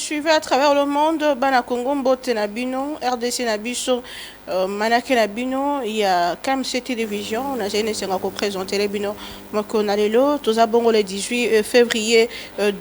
suivez à travers le monde, Bana Congo, Mbote Nabino, RDC Nabiso, Manake Nabino, il y a KMC Télévision, on a gêné pour présenter les bino, Mokonalelo, tous abongo le 18 février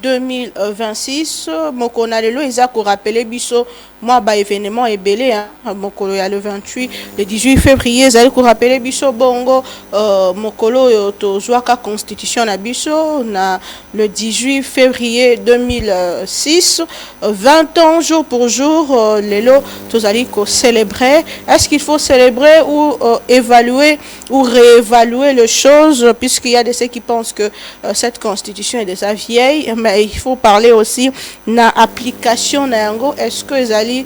2026, Mokonalelo, ils ont rappelé Biso, moi, bah, événement est belé, hein, Mokolo, il y a le 28, le 18 février, ils ont rappelé Biso, Bongo, Mokolo, Tozoaka Constitution Nabiso, na le 18 février 2006, 20 ans jour pour jour, les lots, tous allés célébrer. Est-ce qu'il faut célébrer ou évaluer ou réévaluer les choses, puisqu'il y a de ceux qui pensent que cette constitution est déjà vieille, mais il faut parler aussi de l'application. Est-ce que les allés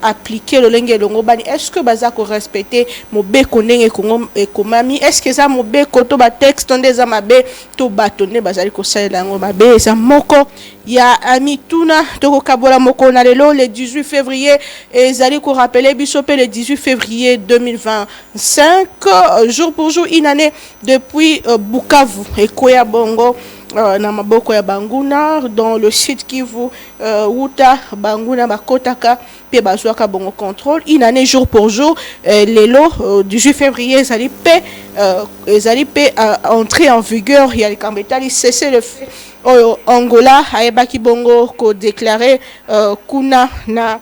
appliquer le lingue longo bani? Est-ce que baza ko respecter mo be konenge et komami? Est-ce que ça mo be koto ba texte on des amabe to batonner bazali ko salela ngo mabe ça moko ya amituna to kabola moko na lelo le 18 février et zali ko rappeler bisopé le 18 février 2025 jour pour jour une année depuis Bukavu et Koya Bongo na maboko ya Banguna dans le site Kivu Wuta Banguna Bakotaka pe bazwaka bongo contrôle une année jour pour jour lelo 18 février zali pe entrer en vigueur il y a les cambetali cesser le fait Angola ayebaki bongo ko déclarer kuna na.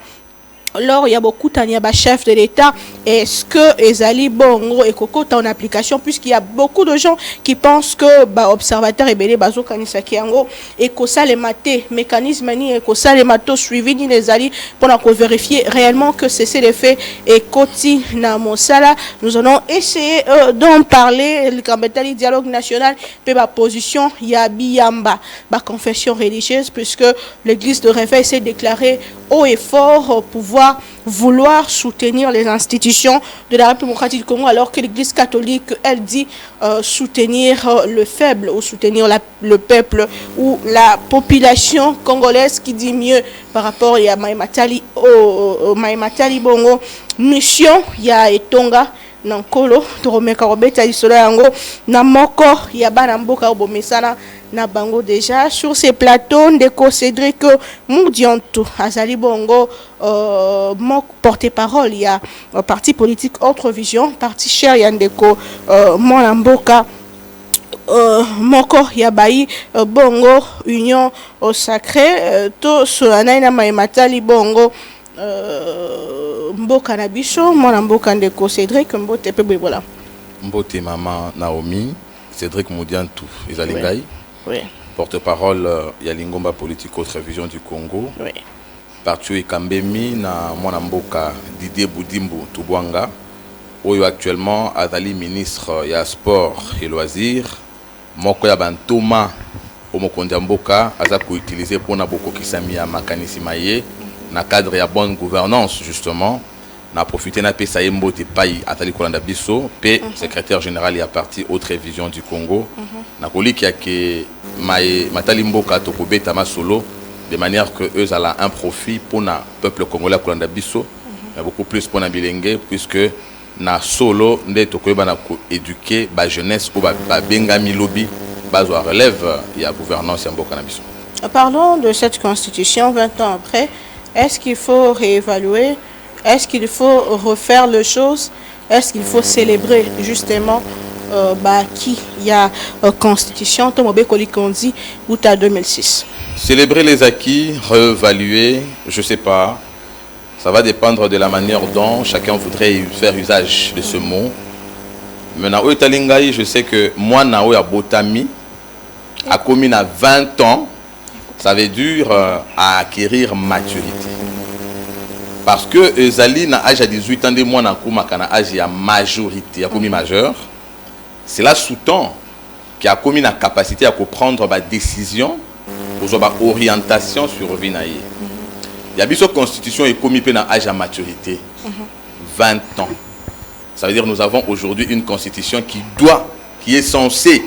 Alors, il y a beaucoup de chefs de l'État. Est-ce que Ezali Bongo et Coco en application, puisqu'il y a beaucoup de gens qui pensent que observateur et belé bazo kanisa kiango et que ça les maté mécanisme ni et que ça les mato suivi ni les ali pour vérifier réellement que c'est les faits et koti na mosala. Nous allons essayer d'en parler le Kambetali dialogue national pe ba position ya biyamba ba confession religieuse puisque l'église de réveil s'est déclarée haut et fort vouloir soutenir les institutions de la République démocratique du Congo alors que l'Église catholique, elle dit soutenir le faible ou soutenir le peuple ou la population congolaise qui dit mieux par rapport à Maïmatali Bongo. Mission, il y a Etonga. Nankolo, Toromeka Robeta Isolo Yango, Namoko, Yabana Mboka Obomesana, Nabango déjà. Sur ces plateaux, Ndeko Cédric Moudiantou, Azali Bongo, mon porte-parole, il y a parti politique Autre Vision, parti cher Yandeko, Mboka. Moko Yabayi Bongo, Union au Sacré, To Solanaina Maimatali Bongo. Mboka na biso mwana mboka ndeko Cédric Mbote pe voilà Mbote maman Naomi Cédric Moudiantou ezali ngai oui porte-parole ya Lingomba politique Autre Vision du Congo oui parti Kambemi na mwana mboka Didier Boudimbu Tubwanga oyo actuellement azali ministre ya sport et loisirs moko ya bantoma omokonzi mboka aza ko utiliser pona boko kisami ya makanisi maye na cadre ya bonne gouvernance justement na profiter na pesa yembo te pai atali kolanda biso pe secrétaire général ya parti Autre Vision du Congo na koliki ya ke matali mboka to kobeta masolo de manière que eux ala un profit pour na peuple congolais kolanda biso mais beaucoup plus pour na bilenge puisque na solo nde to koyeba na ko éduquer ba jeunesse ou ba benga milobi bazwa relève ya gouvernance ya mboka na biso. Parlons de cette constitution 20 ans après. Est-ce qu'il faut réévaluer? Est-ce qu'il faut refaire les choses? Est-ce qu'il faut célébrer justement qui y a constitution Tomobé Kolikondi ou 2006? Célébrer les acquis, réévaluer, je sais pas. Ça va dépendre de la manière dont chacun voudrait faire usage de ce mot. Mais na Oetalingai, je sais que moi na Oya Botami a commis à 20 ans. Ça veut dire à acquérir maturité. Parce que Ezali na âge à 18 ans de moi na kumaka na âge à majorité, à commis majeur. Cela sous-tend qu'il a commis la capacité à prendre des décisions, aux orientation sur vie naïe. Il y a bien sûr constitution et commis na âge à maturité. 20 ans. Ça veut dire que nous avons aujourd'hui une constitution qui est censée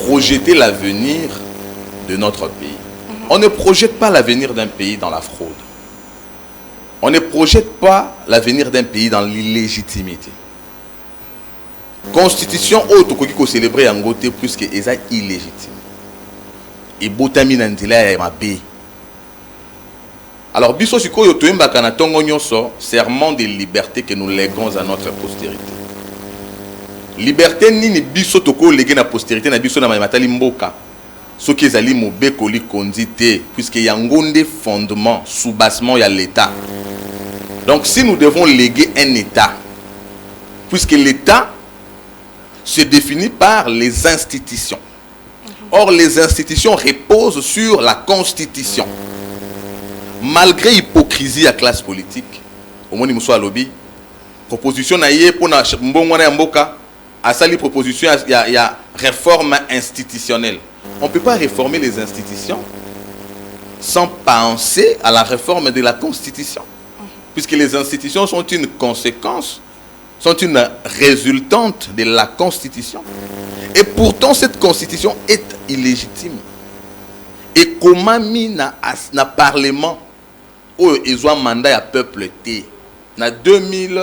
projeter l'avenir de notre pays. On ne projette pas l'avenir d'un pays dans la fraude. On ne projette pas l'avenir d'un pays dans l'illégitimité. Constitution autre que célébrer en côté plus que est illégitime. Et botami nandila ya mabe. Alors, biso sikoyo toyemba kana tongo nyonso, serment de liberté que nous léguons à notre postérité. Liberté nini biso toko léguer na postérité na biso na matali mboka. Ce qui est ali mobeko li kondité puisque y a ngonde fondement, soubassement y a l'état. Donc si nous devons léguer un état, puisque l'état se définit par les institutions. Or les institutions reposent sur la constitution. Malgré l'hypocrisie à classe politique, au moins nous sommes lobby, proposition naïe pour na mbongwana mboka, à ça les propositions il y a réforme institutionnelle. On ne peut pas réformer les institutions sans penser à la réforme de la Constitution. Puisque les institutions sont une conséquence, sont une résultante de la Constitution. Et pourtant, cette Constitution est illégitime. Et comment na Parlement où ils ont un mandat à peuple T. Na 2000,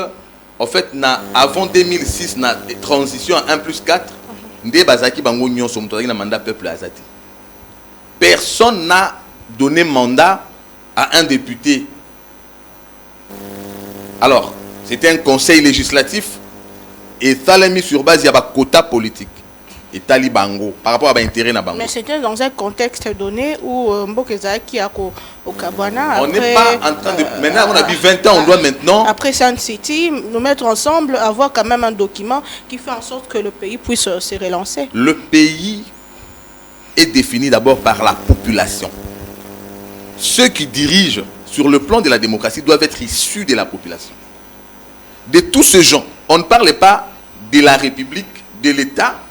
en fait, avant 2006, na transition à 1+4, personne n'a donné mandat à un député. Alors, c'était un conseil législatif et ça l'a mis sur base il y a un quota politique et talibango par rapport à l'intérêt na bango. Mais c'était dans un contexte donné où Mbokezaki a au Kabana. On n'est pas en train de maintenant on a vu 20 ans, on doit maintenant après Sun City nous mettre ensemble, avoir quand même un document qui fait en sorte que le pays puisse se relancer. Le pays est défini d'abord par la population. Ceux qui dirigent sur le plan de la démocratie doivent être issus de la population. De tous ces gens, on ne parle pas de la République, de l'État,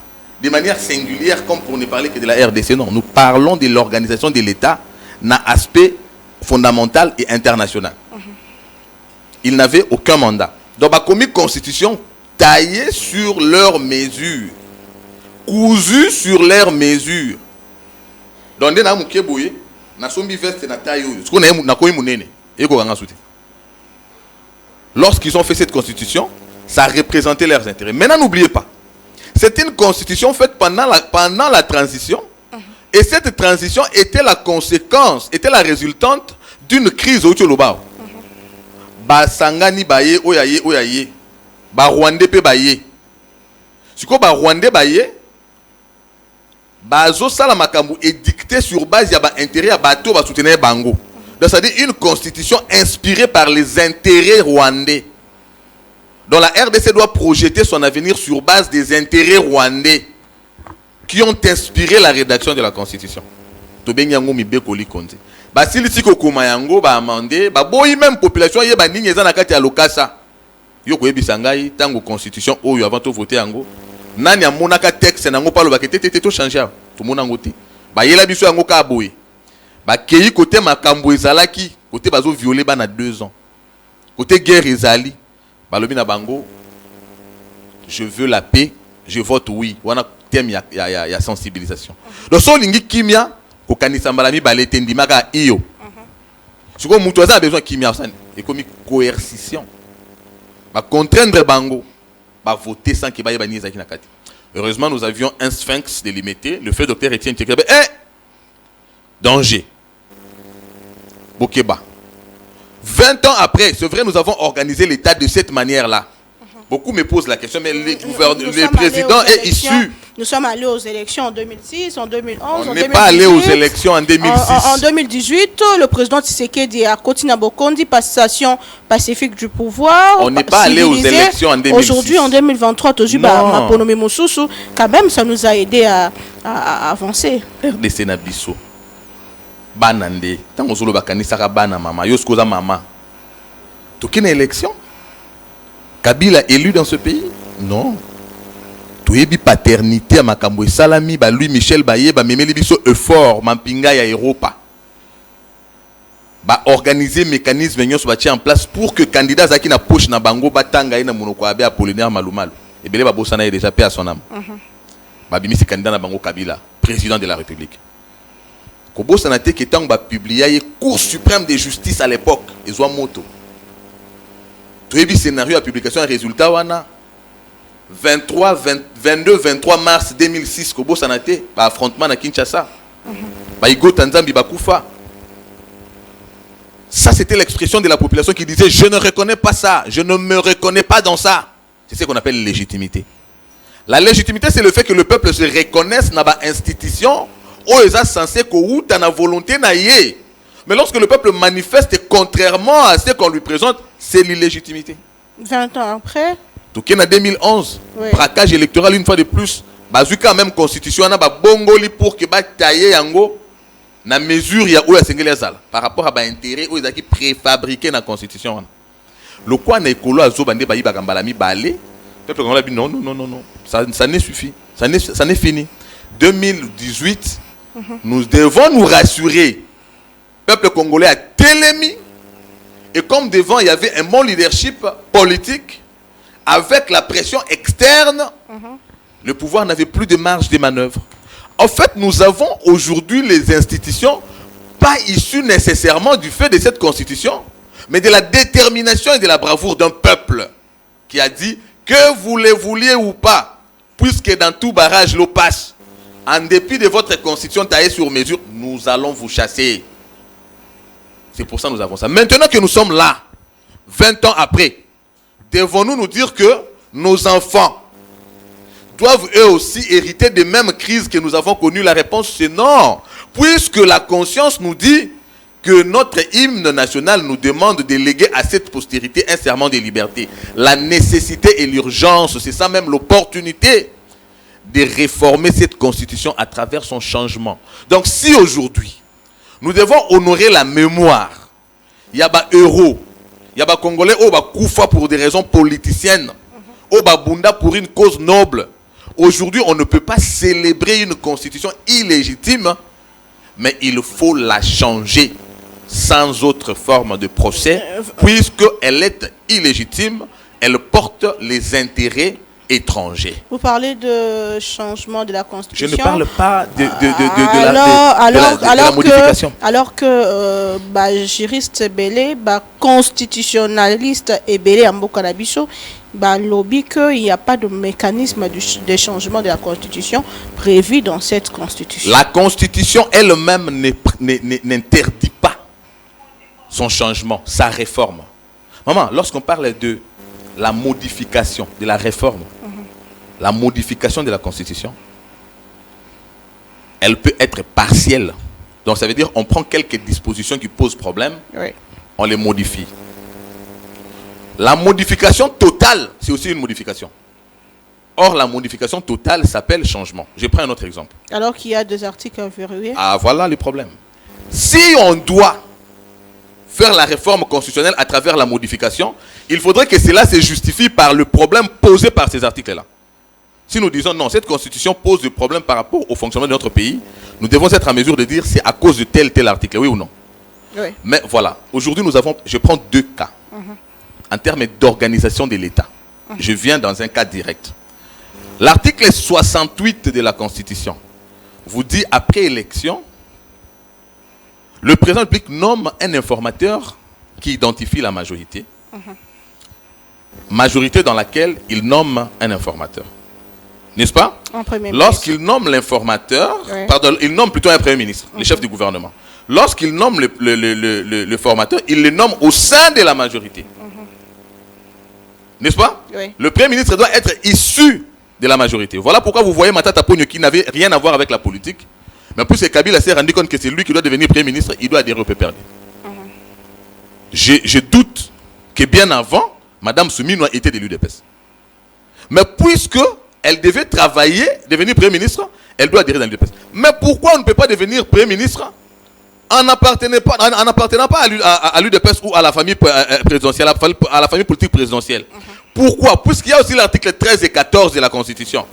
de manière singulière, comme pour ne parler que de la RDC. Non, nous parlons de l'organisation de l'État, d'un aspect fondamental et international. Ils n'avaient aucun mandat. Donc, la constitution taillée sur leurs mesures, cousue sur leurs mesures. Donc, lorsqu'ils ont fait cette constitution, ça représentait leurs intérêts. Maintenant, n'oubliez pas, c'est une constitution faite pendant la transition. Et cette transition était la conséquence, était la résultante d'une crise au Tcholobao. Ba Sangani baye, oyaye, oyaye. Ba Rwandais pe baye. Si ko ba Rwandais baye, ba zo sala makambu est dicté sur base ya ba intérêt ya bateau ba soutenir bango. Donc c'est-à-dire une constitution inspirée par les intérêts rwandais. Donc la RDC doit projeter son avenir sur base des intérêts rwandais qui ont inspiré la rédaction de la constitution. Tobenyango mibeko likonze. Ba silisi ko kumayango ba amandé, ba boyi même population ye ba ninye za na kati ya lokasa. Yo ko yebisa ngai tango constitution oyo avant to voter yango. Nani amonaka texte nango palo ba ketete to changer. To monango te. Ba yela biso yango ka boye. Ba keyi côté makambo ezalaki, côté bazo violer bana 2 ans. Côté guerre ezali, ba lobi na bango je veux la paix, je vote oui. Wana thème ya sensibilisation. Donc so lingi kimia ko kanisa mbalami balete ndimaka iyo. Siko mutu a besoin kimia ça et comme coercition. Ba contraindre bango ba voter sans que ba yeba niza kina kati. Heureusement nous avions un sphinx délimité, le fait docteur Étienne Tchekebe. Danger. Bokeba. 20 ans après, c'est vrai, nous avons organisé l'État de cette manière-là. Beaucoup me posent la question, mais le président est issu. Nous sommes allés aux élections en 2006, en 2011, on n'est pas allé aux élections en 2006. En 2018, le président Tshisekedi a continué à Bokondi, passation pacifique du pouvoir. On n'est pas allé aux élections en 2006. Aujourd'hui, en 2023, quand même, ça nous a aidé à avancer. RDC Nabiso. Banande. Tant que vous avez bana mama, yoskoza mama. Tokine élection. Kabila élu dans ce pays? Non. Tu es paternité à Makambo Salami, ba Louis Michel Baye, ba Memeli Biso effort, Mampinga ya Europa. Ba organiser mécanisme ños ba en place pour que candidat zaki na poche na bango batanga ina monoko abe Apollinaire Malumalu. Et belé ba bosana est déjà paix à son âme. Ba bimisi candidat na bango Kabila, président de la République. Kobo sanate qui tang ba publié Cour suprême de justice à l'époque, ils ont moto. Tu as vu scénario à publication un résultat wana 22-23 mars 2006 Kobo sanate ba affrontement à Kinshasa. Ba Igo Tanzambi bakufa. Ça, c'était l'expression de la population qui disait « Je ne reconnais pas ça, je ne me reconnais pas dans ça ». C'est ce qu'on appelle légitimité. La légitimité, c'est le fait que le peuple se reconnaisse dans l'institution où ils sont censés que dans la volonté na yé. Mais lorsque le peuple manifeste contrairement à ce qu'on lui présente, c'est l'illégitimité. 20 ans après. Tout qui en 2011, oui. Braquage électoral une fois de plus, bazu quand même constitution na ba bongoli pour que ba tailler yango na mesure ya ou ya sengeli sala par rapport à ba intérêt ou ezaki préfabriqué na constitution. Le quoi na ekolo azo bande ba yiba kambala mi balé, peuple congolais dit non, ça n'est suffit, ça n'est fini. 2018, nous devons nous rassurer. Peuple congolais a télémi et comme devant il y avait un bon leadership politique avec la pression externe, le pouvoir n'avait plus de marge de manœuvre. En fait, nous avons aujourd'hui les institutions pas issues nécessairement du fait de cette constitution, mais de la détermination et de la bravoure d'un peuple qui a dit que vous le vouliez ou pas, puisque dans tout barrage l'eau passe, en dépit de votre constitution taillée sur mesure, nous allons vous chasser. C'est pour ça que nous avons ça. Maintenant que nous sommes là, 20 ans après, devons-nous nous dire que nos enfants doivent eux aussi hériter des mêmes crises que nous avons connues? La réponse c'est non. Puisque la conscience nous dit que notre hymne national nous demande de léguer à cette postérité un serment de liberté. La nécessité et l'urgence, c'est ça même l'opportunité de réformer cette constitution à travers son changement. Donc si aujourd'hui, nous devons honorer la mémoire, il y a des héros, il y a des Congolais qui ont koufa pour des raisons politiciennes, qui ont bunda pour une cause noble. Aujourd'hui, on ne peut pas célébrer une constitution illégitime, mais il faut la changer sans autre forme de procès, puisqu'elle est illégitime, elle porte les intérêts étrangers. Vous parlez de changement de la Constitution. Je ne parle pas de la modification. Alors que juriste belé, constitutionnaliste et belé en Bokanabiso, lobby qu'il n'y a pas de mécanisme de changement de la Constitution prévu dans cette Constitution. La Constitution elle-même n'interdit pas son changement, sa réforme. Maman, lorsqu'on parle de la modification, de la réforme, la modification de la Constitution, elle peut être partielle. Donc ça veut dire on prend quelques dispositions qui posent problème, oui, on les modifie. La modification totale, c'est aussi une modification. Or, la modification totale s'appelle changement. Je prends un autre exemple. Alors qu'il y a des articles verrouillés. Ah, voilà le problème. Si on doit faire la réforme constitutionnelle à travers la modification, il faudrait que cela se justifie par le problème posé par ces articles-là. Si nous disons non, cette constitution pose des problèmes par rapport au fonctionnement de notre pays, nous devons être en mesure de dire c'est à cause de tel article, oui ou non? Oui. Mais voilà, aujourd'hui nous avons, je prends deux cas. En termes d'organisation de l'État. Je viens dans un cas direct. L'article 68 de la Constitution vous dit après élection, le président de la République nomme un informateur qui identifie la majorité. Majorité dans laquelle il nomme un informateur. N'est-ce pas? Lorsqu'il nomme l'informateur, oui, pardon, il nomme plutôt un premier ministre, le chef du gouvernement. Lorsqu'il nomme le formateur, il le nomme au sein de la majorité. N'est-ce pas? Oui. Le premier ministre doit être issu de la majorité. Voilà pourquoi vous voyez Matata Ponyo qui n'avait rien à voir avec la politique. Mais puisque Kabila s'est rendu compte que c'est lui qui doit devenir premier ministre, il doit adhérer au PPRD. Je doute que bien avant, Madame Soumino était de l'UDPS. Mais puisque elle devait travailler, devenir premier ministre, elle doit adhérer dans l'UDPS. Mais pourquoi on ne peut pas devenir premier ministre en n'appartenant pas à l'UDPS ou à la famille présidentielle, à la famille politique présidentielle? Pourquoi? Puisqu'il y a aussi l'article 13 et 14 de la Constitution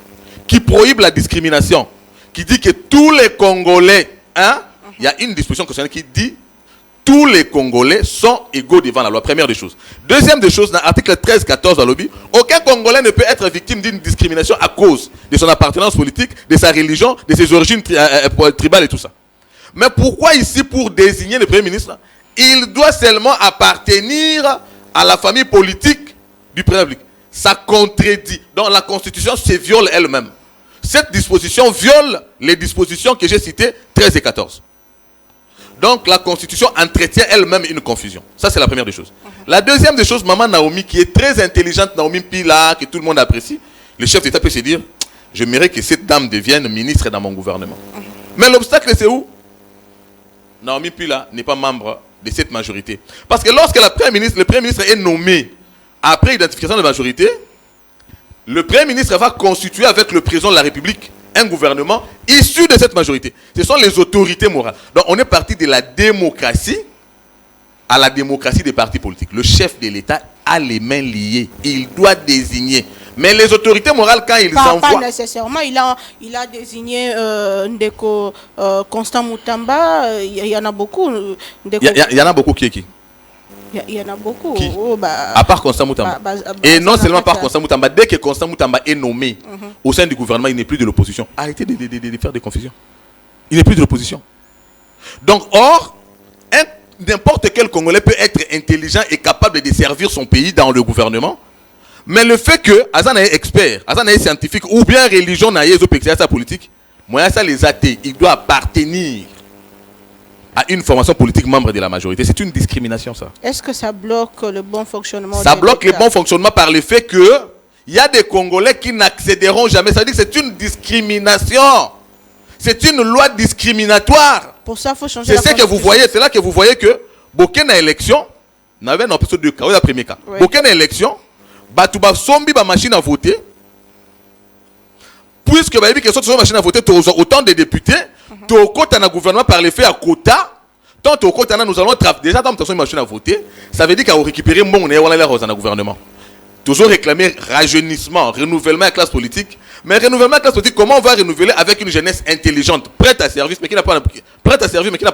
qui prohibe la discrimination, qui dit que tous les Congolais, il y a une disposition constitutionnelle qui dit tous les Congolais sont égaux devant la loi. Première des choses. Deuxième des choses, dans l'article 13, 14 de la lobby, aucun Congolais ne peut être victime d'une discrimination à cause de son appartenance politique, de sa religion, de ses origines tribales et tout ça. Mais pourquoi ici, pour désigner le Premier ministre, il doit seulement appartenir à la famille politique du président de la République? Ça contredit. Donc la Constitution se viole elle-même. Cette disposition viole les dispositions que j'ai citées, 13 et 14. Donc la constitution entretient elle-même une confusion. Ça, c'est la première des choses. La deuxième des choses, maman Naomi, qui est très intelligente, Naomi Pila, que tout le monde apprécie, le chef d'État peut se dire, je mérite que cette dame devienne ministre dans mon gouvernement. Mais l'obstacle, c'est où? Naomi Pila n'est pas membre de cette majorité. Parce que lorsque le Premier ministre est nommé après identification de majorité, le Premier ministre va constituer avec le président de la République un gouvernement issu de cette majorité. Ce sont les autorités morales. Donc on est parti de la démocratie à la démocratie des partis politiques. Le chef de l'État a les mains liées. Il doit désigner. Mais les autorités morales, quand ils envoient... Pas nécessairement. Il a désigné Ndeko Constant Moutamba. Il y en a beaucoup. Il y en a beaucoup qui? Il y en a beaucoup. Qui? Oh, bah, à part Constant Moutamba. Et non seulement par Constant Moutamba, dès que Constant Moutamba est nommé au sein du gouvernement, il n'est plus de l'opposition. Arrêtez de faire des confusions. Il n'est plus de l'opposition. Donc, or, n'importe quel Congolais peut être intelligent et capable de servir son pays dans le gouvernement. Mais le fait que Azan est expert, Azan est scientifique, ou bien religion n'a pas sa politique, moi ça les athées, il doit appartenir à une formation politique membre de la majorité. C'est une discrimination, ça. Est-ce que ça bloque le bon fonctionnement? Ça bloque le bon fonctionnement par le fait que il y a des Congolais qui n'accéderont jamais. Ça veut dire que c'est une discrimination. C'est une loi discriminatoire. Pour ça, il faut changer. C'est ce que vous voyez. C'est là que vous voyez que Bokena élection n'avait non plus deux cas. C'est le premier cas. Oui. Bokena élection, Batouba Sombi ba machine à voter. Puisque bah il y a une machine à voter, autant de députés, au côté d'un gouvernement par l'effet à quota. Tant au côté nous allons déjà dans une machine à voter. Ça veut dire qu'on récupérer mon nez voilà dans le gouvernement. Toujours réclamer rajeunissement, renouvellement de la classe politique. Mais renouvellement de la classe politique, comment on va renouveler avec une jeunesse intelligente, prête à servir, mais qui n'a pas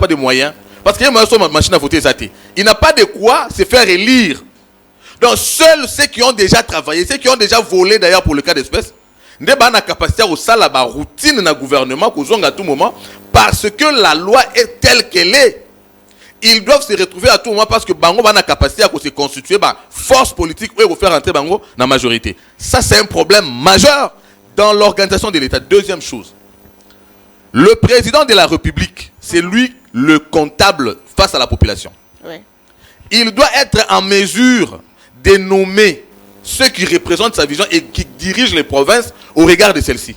de moyens? Parce qu'il y a une machine à voter zatée. Il n'a pas de quoi se faire élire. Donc seuls ceux qui ont déjà travaillé, ceux qui ont déjà volé d'ailleurs pour le cas d'espèce, n'ont pas la capacité au salle la routine dans le gouvernement à tout moment, parce que la loi est telle qu'elle est. Ils doivent se retrouver à tout moment parce que Bango a la capacité à se constituer force politique ou faire entrer Bango dans la majorité. Ça, c'est un problème majeur dans l'organisation de l'État. Deuxième chose, le président de la République, c'est lui le comptable face à la population. Oui. Il doit être en mesure de nommer ceux qui représentent sa vision et qui dirigent les provinces au regard de celle-ci.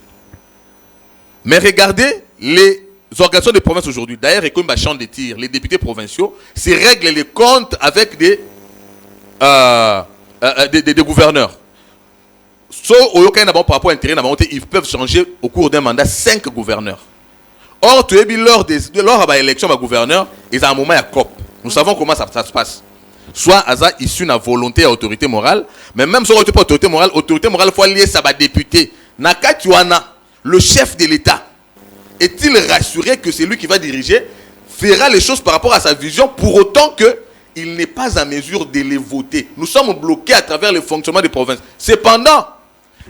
Mais regardez les organisations des provinces aujourd'hui. D'ailleurs, comme ma chambre de tir, les députés provinciaux, se règlent les comptes avec des gouverneurs. Par rapport à l'intérêt, ils peuvent changer au cours d'un mandat 5 gouverneurs. Or, tu as vu lors de l'élection de gouverneur, ils ont un moment à COP. Nous savons comment ça se passe. Soit Aza issu de volonté à autorité morale, mais même si on n'est pas autorité morale, il faut lier ça à député. Nakatuana, le chef de l'État, est-il rassuré que c'est lui qui va diriger, fera les choses par rapport à sa vision, pour autant qu'il n'est pas en mesure de les voter? Nous sommes bloqués à travers le fonctionnement des provinces. Cependant,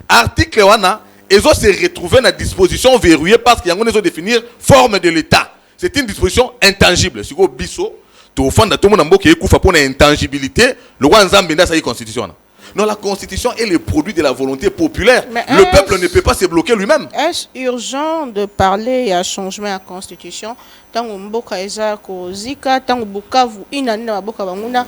article 1, ils ont se retrouvé dans la disposition verrouillée parce qu'il y a une définir forme de l'État. C'est une disposition intangible. Si vous biso, tout le monde qui est pour l'intangibilité, le roi Nzambe n'a pas constitution. Non, la constitution est le produit de la volonté populaire. Mais le peuple ne peut pas se bloquer lui-même. Est-ce urgent de parler à changement à la constitution? Tant que Mboka Eza Kozika, tant que Bukavu, inane na Maboka Banguna,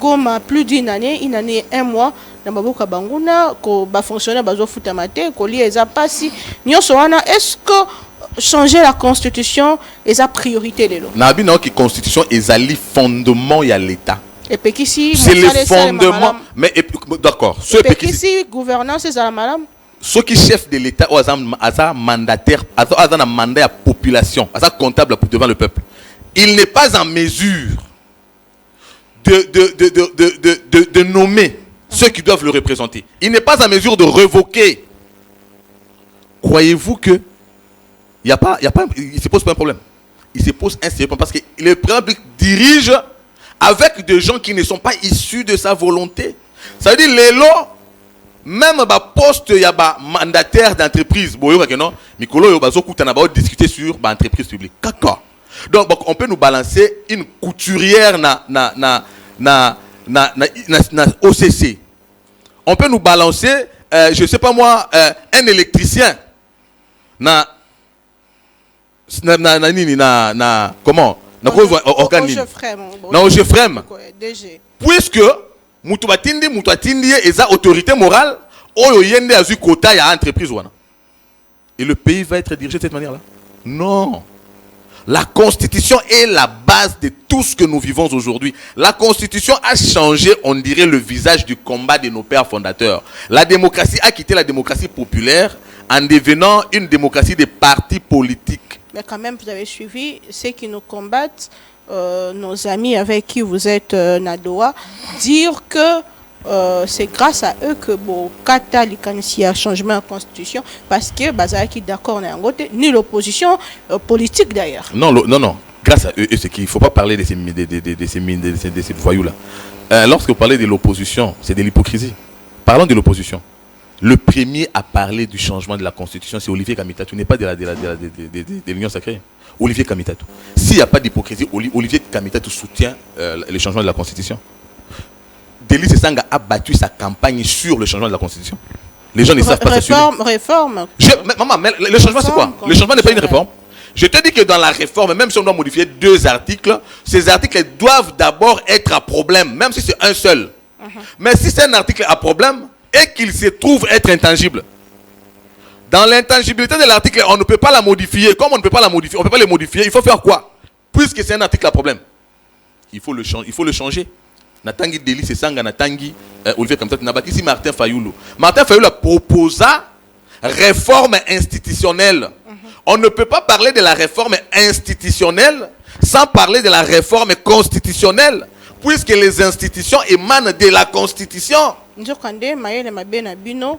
Goma plus d'une année, un mois, na Maboka Banguna, ko ba fonctionnaire bazo futamate, ko li Eza Passi, Nyosoana, est-ce que changer la constitution est la priorité de l'eau? Nabi non qui constitution est le fondement y a l'État. C'est le fondement. Mais d'accord. Si gouvernance c'est ça madame. Ceux qui chef de l'État ou un mandataire, un mandat à la population, un comptable devant le peuple, il n'est pas en mesure de nommer ceux qui doivent le représenter. Il n'est pas en mesure de révoquer. Croyez-vous que il ne se pose pas un problème? Il se pose un sérieux problème parce que le peuple dirige avec des gens qui ne sont pas issus de sa volonté. Ça veut dire les lois, même poste il y a mandataire d'entreprise, Mikolo yo discuter sur l'entreprise publique. Donc on peut nous balancer une couturière na OCC. On peut nous balancer je sais pas moi un électricien comment Non, je frème. Puisque Moutoubatindi est autorité morale, Oyo Yende a eu quota à entreprise. Et le pays va être dirigé de cette manière-là? Non. La Constitution est la base de tout ce que nous vivons aujourd'hui. La Constitution a changé, on dirait, le visage du combat de nos pères fondateurs. La démocratie a quitté la démocratie populaire en devenant une démocratie des partis politiques. Mais quand même, vous avez suivi ceux qui nous combattent, nos amis avec qui vous êtes Nadoa, dire que c'est grâce à eux que Kata Likanisi a changement en constitution, parce que Bazaki d'accord ni l'opposition politique d'ailleurs. Non, non. Grâce à eux, c'est qu'il ne faut pas parler de ces voyous-là. Lorsque vous parlez de l'opposition, c'est de l'hypocrisie. Parlons de l'opposition. Le premier à parler du changement de la constitution, c'est Olivier Kamitatou. n'est pas de l'Union sacrée. Olivier Kamitatou. S'il n'y a pas d'hypocrisie, Olivier Kamitatou soutient le changement de la constitution. Délice Sanga a battu sa campagne sur le changement de la constitution. Les gens ne savent pas ça. Réforme. Maman, mais le changement c'est quoi? Le changement n'est pas une réforme. Je te dis que dans la réforme, même si on doit modifier 2 articles, ces articles doivent d'abord être à problème, même si c'est un seul. Mais si c'est un article à problème et qu'il se trouve être intangible, dans l'intangibilité de l'article, on ne peut pas la modifier. Comme on ne peut pas la modifier, on ne peut pas le modifier, il faut faire quoi? Puisque c'est un article à problème, il faut le changer. Natangi Délice Sanga Natangi Olivier Kamitatou Nabaki si Martin Fayoulou. Martin Fayoulou a proposé réforme institutionnelle. On ne peut pas parler de la réforme institutionnelle sans parler de la réforme constitutionnelle, puisque les institutions émanent de la Constitution.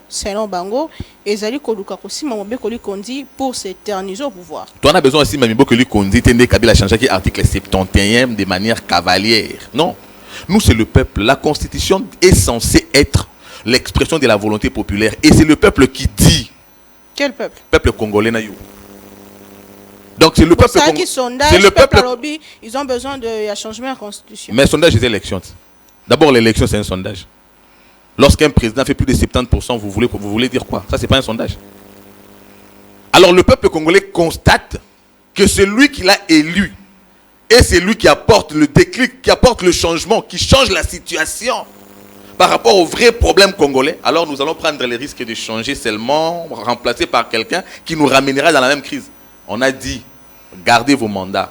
Selon Bango, pour s'éterniser au pouvoir. Tu en as besoin aussi, Mamibo, que lui conduit Kabila changé l'article 71 de manière cavalière. Non. Nous, c'est le peuple. La Constitution est censée être l'expression de la volonté populaire. Et c'est le peuple qui dit. Quel peuple? Peuple congolais. Donc, c'est le peuple congolais. C'est le peuple. Ils ont besoin de changement de la Constitution. Mais sondage des élections. D'abord, l'élection, c'est un sondage. Lorsqu'un président fait plus de 70%, vous voulez dire quoi? Ça, c'est pas un sondage. Alors, le peuple congolais constate que celui qui l'a élu, et c'est lui qui apporte le déclic, qui apporte le changement, qui change la situation par rapport aux vrais problèmes congolais. Alors nous allons prendre les risques de changer seulement, remplacé par quelqu'un qui nous ramènera dans la même crise. On a dit, gardez vos mandats.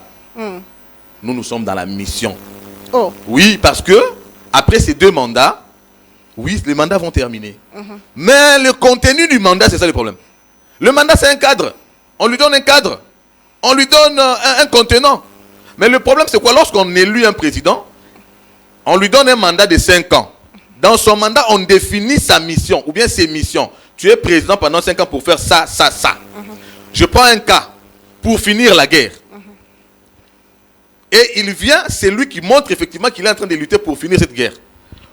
Nous sommes dans la mission. Oh. Oui, parce que après ces 2 mandats, oui, les mandats vont terminer. Mais le contenu du mandat, c'est ça le problème. Le mandat, c'est un cadre. On lui donne un cadre. On lui donne un contenant. Mais le problème, c'est quoi? Lorsqu'on élit un président, on lui donne un mandat de 5 ans. Dans son mandat, on définit sa mission, ou bien ses missions. Tu es président pendant 5 ans pour faire ça, ça, ça. Je prends un cas, pour finir la guerre. Et il vient, c'est lui qui montre effectivement qu'il est en train de lutter pour finir cette guerre.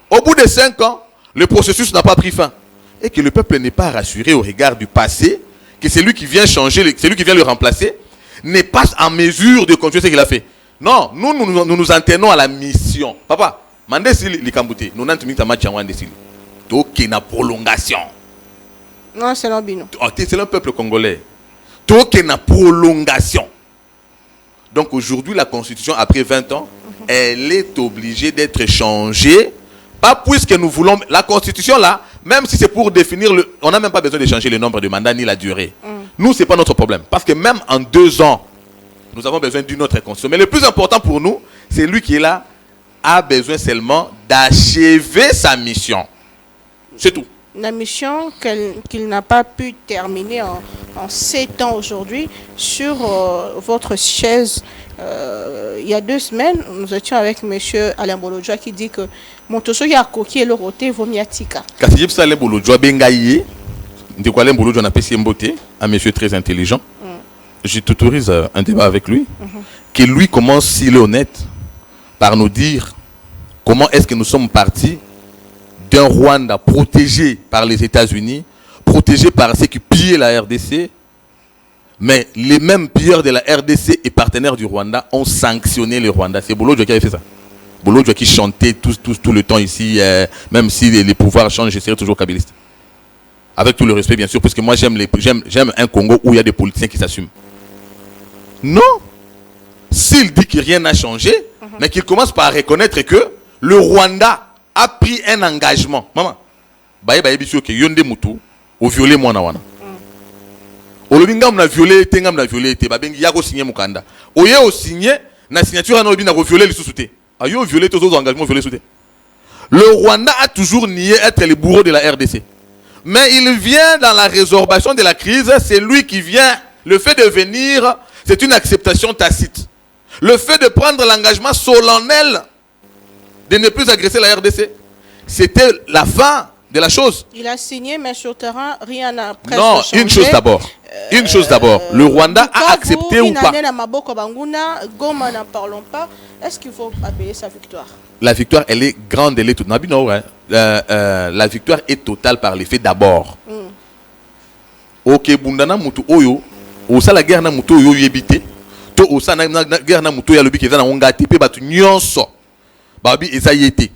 Au bout de 5 ans, le processus n'a pas pris fin. Et que le peuple n'est pas rassuré au regard du passé, que celui qui vient changer, celui qui vient le remplacer, n'est pas en mesure de continuer ce qu'il a fait. Non, nous en tenons à la mission. Papa, mandez si les Kambouté, nous n'avons pas de match décidé. Donc, il y a une prolongation. Non, c'est l'ambino. C'est le peuple congolais. Donc, il y a une prolongation. Donc, aujourd'hui, la Constitution, après 20 ans, elle est obligée d'être changée. Pas puisque nous voulons. La Constitution, là, même si c'est pour définir le. On n'a même pas besoin de changer le nombre de mandats ni la durée. Nous, ce n'est pas notre problème. Parce que même en 2 ans, nous avons besoin d'une autre constitution. Mais le plus important pour nous, c'est lui qui est là, a besoin seulement d'achever sa mission. C'est tout. La mission qu'il n'a pas pu terminer en 7 ans aujourd'hui sur votre chaise. Il y a 2 semaines, nous étions avec M. Alain Bolodjoa qui dit que Montoso Yakoki et le roté vaut miatika. Quand il y a Alain Bolodjoa Bengaïe, Alain Bolodjoa n'a pas si mboté, un monsieur très intelligent. Je t'autorise un débat avec lui, que lui commence, s'il est honnête, par nous dire comment est-ce que nous sommes partis d'un Rwanda protégé par les États-Unis, protégé par ceux qui pillaient la RDC, mais les mêmes pilleurs de la RDC et partenaires du Rwanda ont sanctionné le Rwanda. C'est Bolodjoa qui avait fait ça. Bolodjoa qui chantait tout le temps ici, même si les pouvoirs changent, je serai toujours kabyliste. Avec tout le respect, bien sûr, parce que moi j'aime un Congo où il y a des politiciens qui s'assument. Non, s'il dit que rien n'a changé, mais qu'il commence par reconnaître que le Rwanda a pris un engagement. Maman, baye biso ke yonde mutu o violer mwana wana. Olobinga mna violer tenga mna violer te babengi yako signer mukanda. Oye o signer na signature na obina ko violer lisusu te. Ayo violer tous autres engagements violer sous. Le Rwanda a toujours nié être le bourreau de la RDC. Mais il vient dans la résorbation de la crise, c'est lui qui vient. Le fait de venir, c'est une acceptation tacite. Le fait de prendre l'engagement solennel de ne plus agresser la RDC, c'était la fin de la chose. Il a signé, mais sur le terrain, rien n'a presque non, changé. Une chose d'abord. Une chose d'abord. Le Rwanda a accepté ou pas. Goma, n'en parlons pas. Est-ce qu'il faut appeler sa victoire? La victoire, elle est grande, elle est toute. La victoire est totale par les faits d'abord. Ok, Bundana Mutu Oyo, Osa la guerre na Mutu Oyo yebite, to Osa na guerre na Mutu Yalobi Keza na Ongati, pe batu nyonso, Babi Ezayete.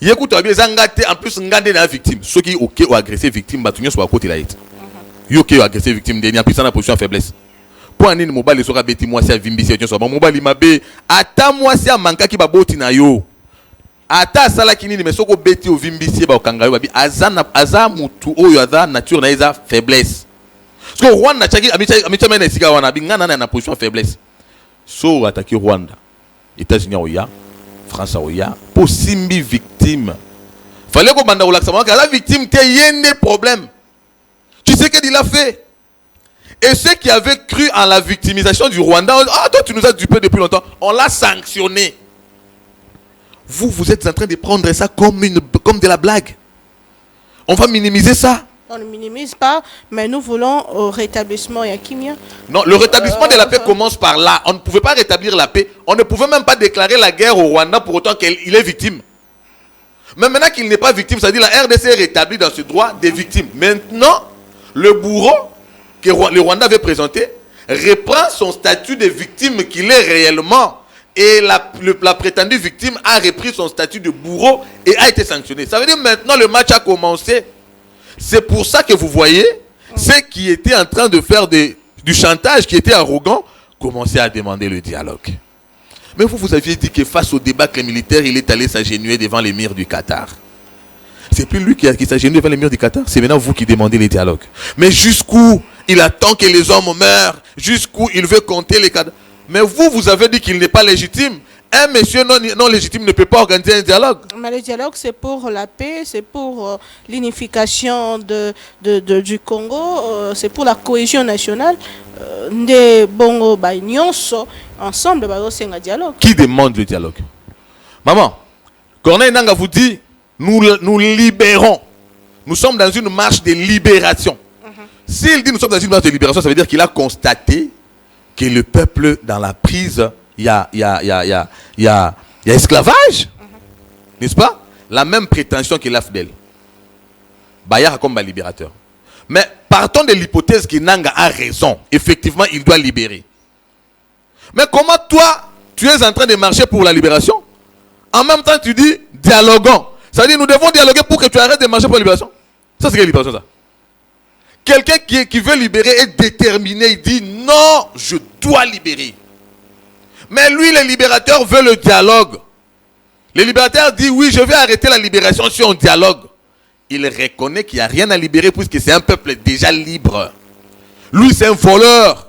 Yekuta Babi Ezangate, en plus Ngande na victime. Ceux qui ok ou agressé victime, batu nyonso à côté la yete. Yoke ou agressé victime, en plus en a position de faiblesse. Pour un mobile sera bêti moi si à Vimbisi et mon mobile mabe ata moi si à manka ki baboti na yo ata sala kinini mais soko bêti au Vimbisi ba kangayo babi aza mutu oyo aza nature na eza faiblesse parce que Rwanda chaki amicha mena sika wana bingana na position de faiblesse so attaquer Rwanda États-Unis oya France oya pour simbi victime fallait ko banda olaksa que la victime te yende problème tu sais que il a fait. Et ceux qui avaient cru en la victimisation du Rwanda, ah toi tu nous as dupé depuis longtemps, on l'a sanctionné. Vous êtes en train de prendre ça comme de la blague. On va minimiser ça. On ne minimise pas, mais nous voulons au rétablissement Yakimia. Non, le rétablissement de la paix commence par là. On ne pouvait pas rétablir la paix. On ne pouvait même pas déclarer la guerre au Rwanda pour autant qu'il est victime. Mais maintenant qu'il n'est pas victime, ça dit la RDC est rétablie dans ce droit des victimes. Maintenant, le bourreau que le Rwanda avait présenté reprend son statut de victime qu'il est réellement et la prétendue victime a repris son statut de bourreau et a été sanctionné. Ça veut dire maintenant le match a commencé. C'est pour ça que vous voyez ceux qui étaient en train de faire du chantage, qui étaient arrogants, commençaient à demander le dialogue. Mais vous aviez dit que face au débâcle militaire, il est allé s'agenouiller devant l'émir du Qatar. C'est plus lui qui s'agenouille devant l'émir du Qatar, c'est maintenant vous qui demandez les dialogues. Mais jusqu'où il attend que les hommes meurent, jusqu'où il veut compter les cadres. Mais vous avez dit qu'il n'est pas légitime. Un monsieur non légitime ne peut pas organiser un dialogue. Mais le dialogue, c'est pour la paix, c'est pour l'unification du Congo, c'est pour la cohésion nationale. Des bongo nyonso ensemble, c'est un dialogue. Qui demande le dialogue? Maman, Corneille Nanga vous dit, nous libérons. Nous sommes dans une marche de libération. S'il dit nous sommes dans une marche de libération, ça veut dire qu'il a constaté que le peuple dans la prise, il y a esclavage. N'est-ce pas? La même prétention qu'il a fidèle. Bayard comme libérateur. Mais partons de l'hypothèse que Nanga a raison. Effectivement, il doit libérer. Mais comment toi, tu es en train de marcher pour la libération? En même temps, tu dis dialoguons. Ça veut dire nous devons dialoguer pour que tu arrêtes de marcher pour la libération. Ça, c'est quelle libération ça? Quelqu'un qui veut libérer est déterminé. Il dit non, je dois libérer. Mais lui, le libérateur, veut le dialogue. Le libérateur dit oui, je vais arrêter la libération si on dialogue. Il reconnaît qu'il n'y a rien à libérer puisque c'est un peuple déjà libre. Lui, c'est un voleur.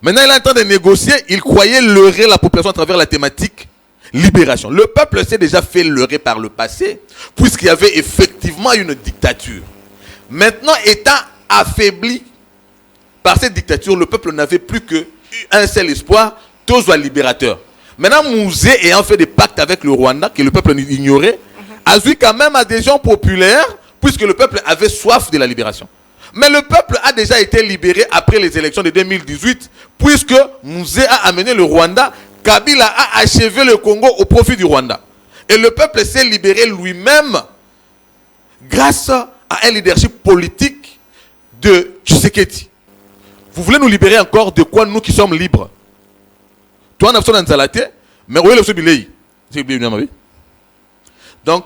Maintenant, il est en train de négocier. Il croyait leurrer la population à travers la thématique libération. Le peuple s'est déjà fait leurrer par le passé puisqu'il y avait effectivement une dictature. Maintenant, étant affaibli par cette dictature, le peuple n'avait plus qu'un seul espoir, tous soient libérateurs. Maintenant, Mouzé ayant fait des pactes avec le Rwanda, que le peuple ignorait, a vu quand même adhésion populaire, puisque le peuple avait soif de la libération. Mais le peuple a déjà été libéré après les élections de 2018, puisque Mouzé a amené le Rwanda, Kabila a achevé le Congo au profit du Rwanda. Et le peuple s'est libéré lui-même grâce à un leadership politique de Tshisekedi. Vous voulez nous libérer encore de quoi nous qui sommes libres? Toi, on a besoin d'Anzalate, mais où est le Sobilei? Donc,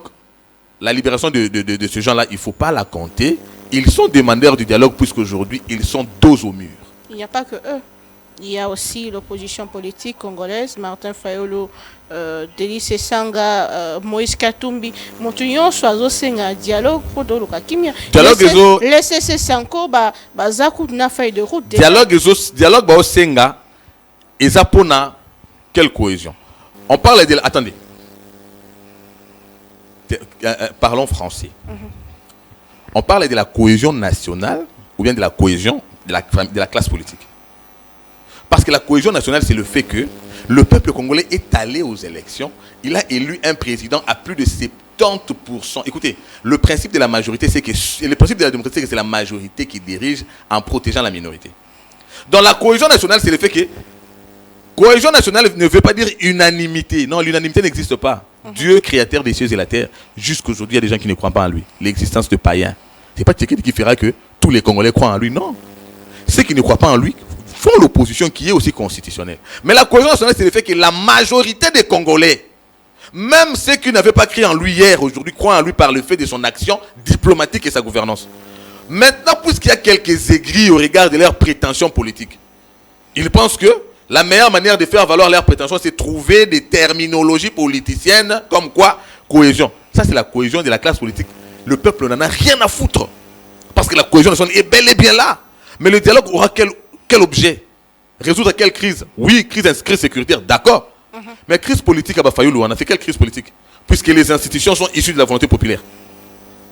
la libération de ces gens-là, il ne faut pas la compter. Ils sont demandeurs du dialogue puisqu'aujourd'hui, ils sont dos au mur. Il n'y a pas que eux. Il y a aussi l'opposition politique congolaise, Martin Fayulu, Délice Sanga, Moïse Katumbi. Montuyon soit un dialogue pour de l'Okakimia. Laissez Sanko, Bazakou na feuille de route. Dialogue ba Osenga, Ezapona, quelle cohésion. On parle de... Attendez. Parlons français. On parle de la cohésion nationale ou bien de la cohésion de la classe politique. Parce que la cohésion nationale, c'est le fait que le peuple congolais est allé aux élections. Il a élu un président à plus de 70%. Écoutez, le principe de la majorité, c'est que le principe de la démocratie, c'est que c'est la majorité qui dirige en protégeant la minorité. Dans la cohésion nationale, c'est le fait que cohésion nationale ne veut pas dire unanimité. Non, l'unanimité n'existe pas. Dieu, créateur des cieux et la terre, jusqu'aujourd'hui, il y a des gens qui ne croient pas en lui. L'existence de païens. Ce n'est pas quelqu'un qui fera que tous les Congolais croient en lui. Non. Ceux qui ne croient pas en lui font l'opposition qui est aussi constitutionnelle. Mais la cohésion nationale, c'est le fait que la majorité des Congolais, même ceux qui n'avaient pas cru en lui hier, aujourd'hui, croient en lui par le fait de son action diplomatique et sa gouvernance. Maintenant, puisqu'il y a quelques aigris au regard de leurs prétentions politiques, ils pensent que la meilleure manière de faire valoir leurs prétentions, c'est de trouver des terminologies politiciennes comme quoi cohésion. Ça, c'est la cohésion de la classe politique. Le peuple n'en a rien à foutre. Parce que la cohésion nationale est bel et bien là. Mais le dialogue aura quel objet? Résoudre quelle crise? Oui, crise sécuritaire, d'accord. Mais crise politique à Bafayulu, on a fait quelle crise politique? Puisque les institutions sont issues de la volonté populaire.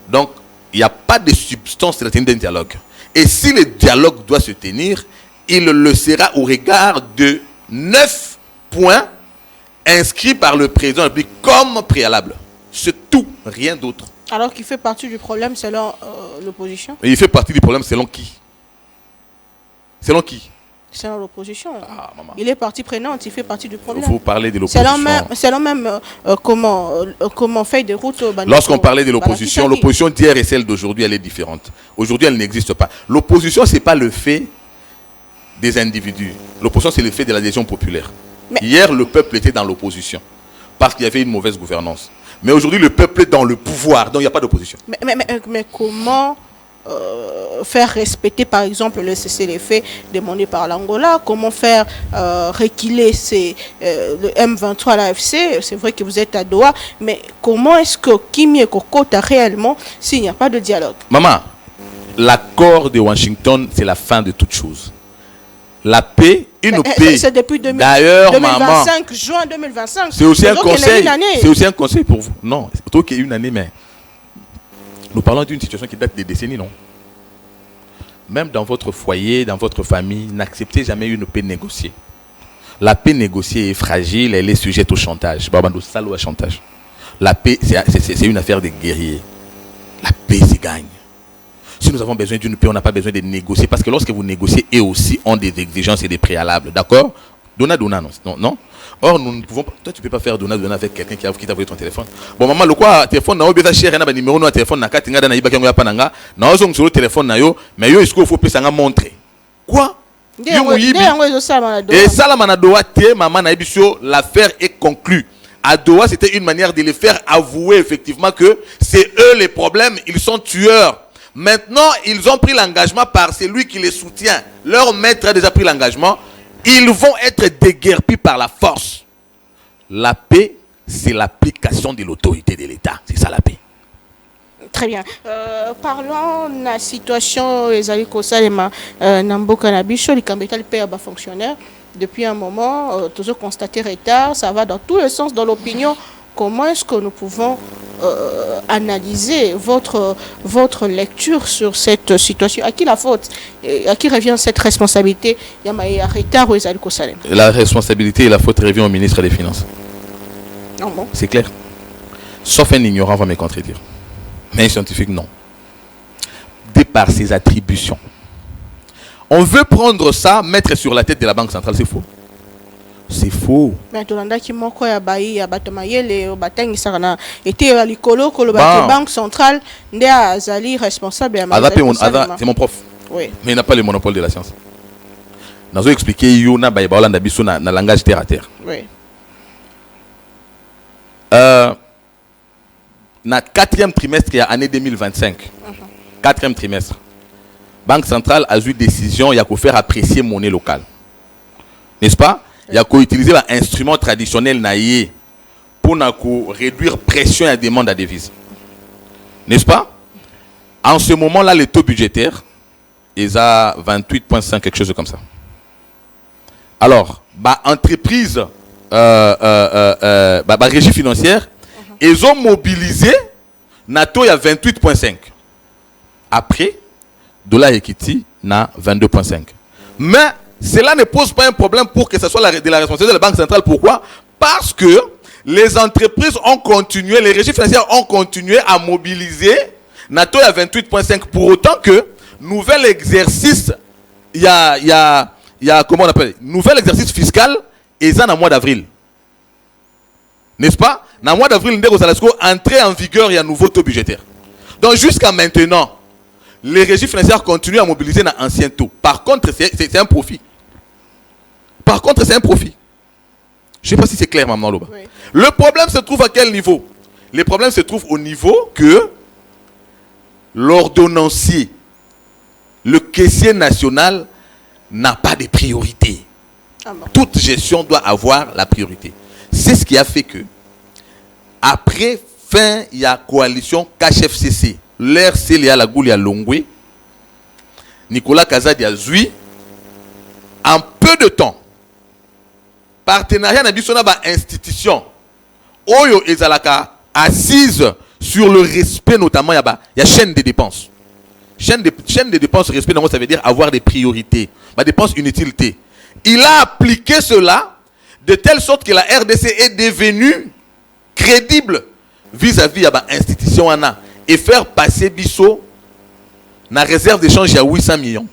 Donc, il n'y a pas de substance de d'un dialogue. Et si le dialogue doit se tenir, il le sera au regard de 9 points inscrits par le président de la République comme préalable. C'est tout, rien d'autre. Alors qu'il fait partie du problème selon l'opposition? Il fait partie du problème selon qui? Selon qui? Selon l'opposition. Ah, maman. Il est partie prenante, il fait partie du problème. Il faut parler de l'opposition. Selon même comment fait de route. Lorsqu'on parlait de l'opposition, l'opposition d'hier et celle d'aujourd'hui, elle est différente. Aujourd'hui, elle n'existe pas. L'opposition, ce n'est pas le fait des individus. L'opposition, c'est le fait de l'adhésion populaire. Mais hier, le peuple était dans l'opposition parce qu'il y avait une mauvaise gouvernance. Mais aujourd'hui, le peuple est dans le pouvoir, donc il n'y a pas d'opposition. Mais comment faire respecter, par exemple, le cessez-le-feu demandé par l'Angola? Comment faire reculer le M23 à l'AFC? C'est vrai que vous êtes à Doha, mais comment est-ce que Kimi et Kokot a réellement s'il n'y a pas de dialogue? Maman, l'accord de Washington, c'est la fin de toute chose. La paix, une paix. C'est depuis d'ailleurs, 2025, juin 2025. C'est aussi un conseil. C'est aussi un conseil pour vous. Non, c'est plutôt qu'une année, mais nous parlons d'une situation qui date des décennies, non? Même dans votre foyer, dans votre famille, n'acceptez jamais une paix négociée. La paix négociée est fragile, elle est sujette au chantage. Babando salo à chantage. La paix, c'est une affaire de guerriers. La paix se gagne. Si nous avons besoin d'une paix, on n'a pas besoin de négocier. Parce que lorsque vous négociez, eux aussi ont des exigences et des préalables. D'accord? Donna, non? Or, nous ne pouvons pas. Toi, tu ne peux pas faire donna avec quelqu'un qui t'a volé ton téléphone. Bon, maman, le quoi, téléphone, n'a pas cher, n'a numéro, n'a téléphone, n'a qu'à n'a pas qu'à pananga, n'a pas sur le téléphone, n'a yo, mais yo, est-ce qu'il faut que ça montrer? Quoi? Et ça, la manadoa, maman, n'a l'affaire est conclue. À Doha, c'était une manière de les faire avouer effectivement que c'est eux les problèmes, ils sont tueurs. Maintenant, ils ont pris l'engagement par celui qui les soutient. Leur maître a déjà pris l'engagement. Ils vont être déguerpis par la force. La paix, c'est l'application de l'autorité de l'État. C'est ça la paix. Très bien. Parlons de la situation ezali kosalema na mboka na biso likambo etali pe ba fonctionnaire depuis un moment toujours constaté retard, ça va dans tous les sens dans l'opinion. Comment est-ce que nous pouvons analyser votre lecture sur cette situation? À qui la faute? À qui revient cette responsabilité? Il y a retard ou ezali kosalema? La responsabilité et la faute revient au ministre des Finances. Non, bon. C'est clair. Sauf un ignorant va me contredire. Mais un scientifique, non. De par ses attributions. On veut prendre ça, mettre sur la tête de la Banque centrale, c'est faux. C'est faux. Mais Tolanda qui moko ya bayi ya batomayele batangi sarana était à l'icolo que la Banque centrale n'est azali responsable. C'est mon prof. Oui. Mais il n'a pas le monopole de la science. Nous avons expliqué yona bayi baolanda biso na langage terre à terre. Oui. Na 4e trimestre de l'année 2025, 4e trimestre, Banque centrale a eu décision, il y a qu'à faire apprécier monnaie locale. N'est-ce pas? Il y a qu'à utiliser l'instrument traditionnel naïe pour réduire pression et demande à devise. N'est-ce pas? En ce moment-là, le taux budgétaire est à 28,5, quelque chose comme ça. Alors, entreprise, régie financière, ils ont mobilisé NATO il y a 28,5. Après, dollar equity na 22,5. Mais cela ne pose pas un problème pour que ce soit de la responsabilité de la Banque centrale. Pourquoi? Parce que les entreprises ont continué, les régies financières ont continué à mobiliser NATO à 28,5. Pour autant que nouvel exercice, il y a comment on appelle, nouvel exercice fiscal est en mois d'avril. N'est-ce pas? Dans le mois d'avril, entrée en vigueur, il y a un nouveau taux budgétaire. Donc jusqu'à maintenant, les régies financières continuent à mobiliser dans l'ancien taux. Par contre, c'est un profit. Par contre, c'est un profit. Je ne sais pas si c'est clair, Maman Loba. Oui. Le problème se trouve à quel niveau? Le problème se trouve au niveau que l'ordonnancier, le caissier national, n'a pas de priorité. Ah bon. Toute gestion doit avoir la priorité. C'est ce qui a fait que, après fin, il y a coalition KHFCC. L'air, c'est il y a la goule, il y a Longwe. Nicolas Kazadi a Zui. En peu de temps, partenariat n'a pas institution. Oyo ezalaka assise sur le respect, notamment, il y a chaîne de dépenses. Chaîne de dépenses, respect, ça veut dire avoir des priorités. Ma dépense, utilité. Il a appliqué cela de telle sorte que la RDC est devenue crédible vis-à-vis de l'institution et faire passer Bissot dans la réserve d'échange à 800 millions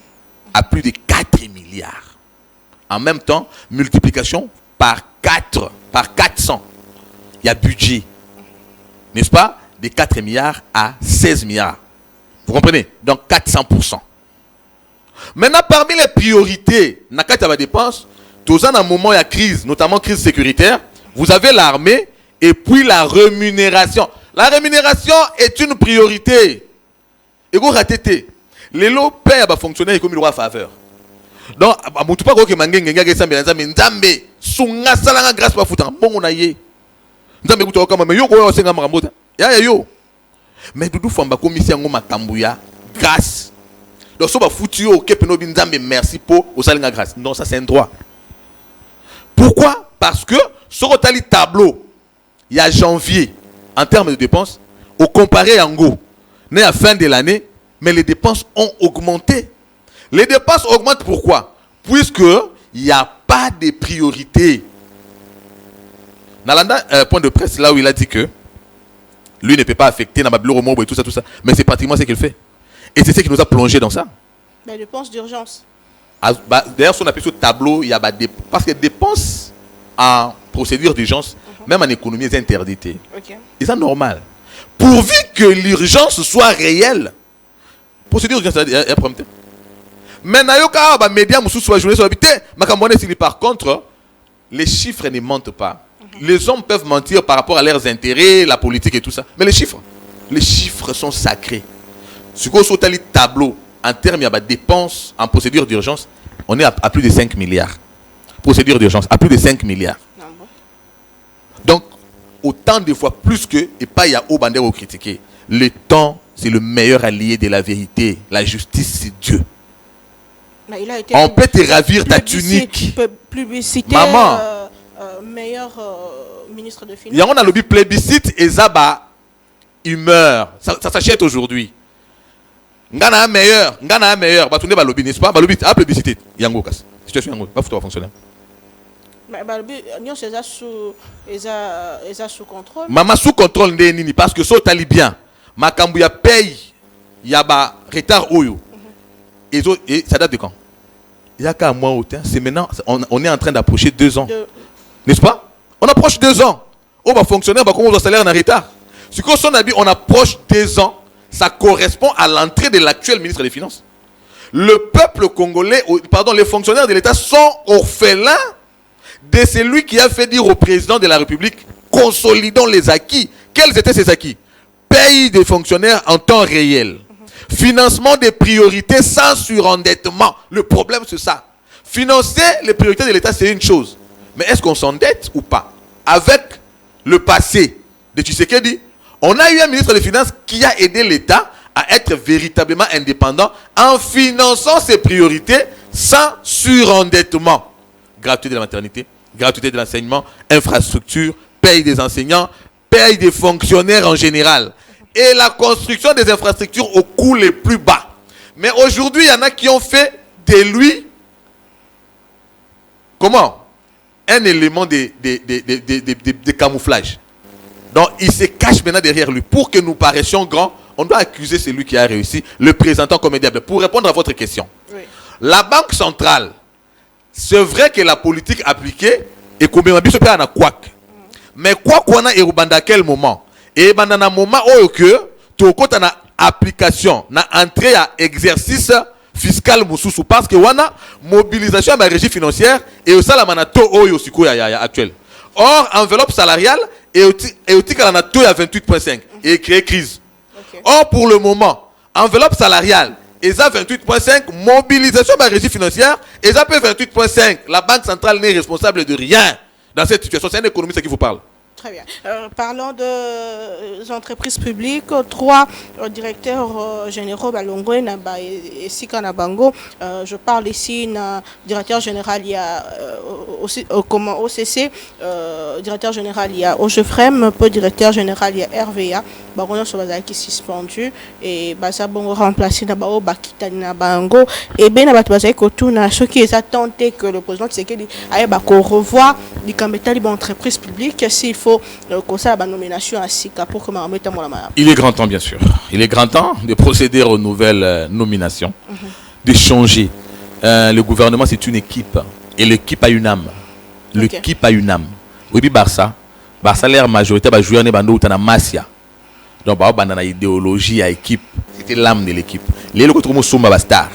à plus de 4 milliards. En même temps, multiplication par 4, par 400. Il y a budget. N'est-ce pas? De 4 milliards à 16 milliards. Vous comprenez? Donc 400%. Maintenant, parmi les priorités, dans la dépense, tous en un moment il y a crise, notamment crise sécuritaire, vous avez l'armée et puis la rémunération. La rémunération est une priorité. Et vous ratez. Les lots paient à fonctionnaire comme il doit faveur. Donc, à mon tour, pas que mangé ngenge sambe nzambe nzambe sunga salanga grâce pas foutant bon on a yé. Nzambe kutoka kama yo ko senga makambota. Ya yo. Mais Doudou Famba commission ngoma kambuya grâce. Donc so ba foutu yo kepeno bi nzambe merci pour au salinga grâce. Non, ça c'est un droit. Pourquoi? Parce que sur le tableau, il y a janvier en termes de dépenses, au comparé à Ngo, né à fin de l'année, mais les dépenses ont augmenté. Les dépenses augmentent pourquoi? Puisque il n'y a pas de priorité. Nalanda, point de presse là où il a dit que lui ne peut pas affecter dans Babylone Romo et tout ça, mais c'est pratiquement ce qu'il fait. Et c'est ce qui nous a plongé dans ça. Les dépenses d'urgence. D'ailleurs, si on appelle ce tableau, il y a parce que les dépenses en procédure d'urgence, même en économie, c'est interdit. Okay. Et c'est normal. Pourvu que l'urgence soit réelle, procédure d'urgence, il y a un problème. Mais par contre, les chiffres ne mentent pas. Les hommes peuvent mentir par rapport à leurs intérêts, la politique et tout ça. Mais les chiffres sont sacrés. Ce qu'on saute les tableaux, en termes de dépenses en procédure d'urgence, on est à plus de 5 milliards. Procédure d'urgence, à plus de 5 milliards. Donc, autant de fois plus que, et pas il y a au bandé au critiquer. Le temps, c'est le meilleur allié de la vérité. La justice, c'est Dieu. On peut te ravir ta tunique. Publicité, maman. Meilleur ministre de Finances. Il y a un lobby plébiscite et Zaba, humeur. Ça s'achète aujourd'hui. Ngana meilleur. Bah, tu n'es pas lobby, n'est-ce pas? Bah, lobby, ah, plébiscité. Yango, casse. Situation Yango. Pas foutu à fonctionner. Bah, lobby, ils sous contrôle. Maman, sous contrôle, n'est parce que ça, t'as bien. Ma Kambouya paye. Il y a un retard oyo. Et ça date de quand? Il y a qu'un mois au temps. C'est maintenant, on est en train d'approcher 2 ans. N'est-ce pas? On approche 2 ans. On va fonctionner, on va commencer à salaire en retard. Ce qu'on s'en a dit, on approche 2 ans. Ça correspond à l'entrée de l'actuel ministre des Finances. Le peuple congolais, pardon, les fonctionnaires de l'État sont orphelins de celui qui a fait dire au président de la République, consolidons les acquis. Quels étaient ces acquis? Paye des fonctionnaires en temps réel. Financement des priorités sans surendettement. Le problème, c'est ça. Financer les priorités de l'État, c'est une chose. Mais est-ce qu'on s'endette ou pas? Avec le passé de Tshisekedi, on a eu un ministre des Finances qui a aidé l'État à être véritablement indépendant en finançant ses priorités sans surendettement. Gratuité de la maternité, gratuité de l'enseignement, infrastructure, paye des enseignants, paye des fonctionnaires en général. Et la construction des infrastructures au coût les plus bas. Mais aujourd'hui, il y en a qui ont fait de lui, comment? Un élément de camouflage. Donc, il se cache maintenant derrière lui. Pour que nous paraissions grands, on doit accuser celui qui a réussi, le présentant comme un diable. Pour répondre à votre question, oui. La Banque centrale, c'est vrai que la politique appliquée est combien de temps à quoi? Mais quoi qu'on a à quel moment? Et dans un moment où tu as une application, une entrée à exercice fiscal mususu parce que wana mobilisation à la régie financière et au salamana to oyo siku ya actuel. Or enveloppe salariale et au à 28.5 et créer crise. Okay. Or pour le moment enveloppe salariale et ça 28.5 mobilisation à la régie financière et ça peut 28.5. La banque centrale n'est responsable de rien dans cette situation. C'est un économiste qui vous parle. Très bien. Parlons des entreprises publiques. 3 directeurs généraux Balongo et Sika Nabango. Je parle ici d'un directeur général, il y a OCC, directeur général, il y a OGEFREM, directeur général, il y a RVA. Barono Sobazaki qui est suspendu et Basabongo remplacé Nabao Bakita Nabango. Et bien, ceux qui ont tenté que le président Tshisekedi aille revoir les candidats d'entreprises publiques s'il faut la nomination à Sika pour que il est grand temps, bien sûr. Il est grand temps de procéder aux nouvelles nominations, de changer. Le gouvernement, c'est une équipe. Et l'équipe a une âme. L'équipe a une âme. Oui, Barça, l'air majorité va jouer en Massia. Donc, il y a une idéologie à l'équipe. C'était l'âme de l'équipe. Les autres sont star.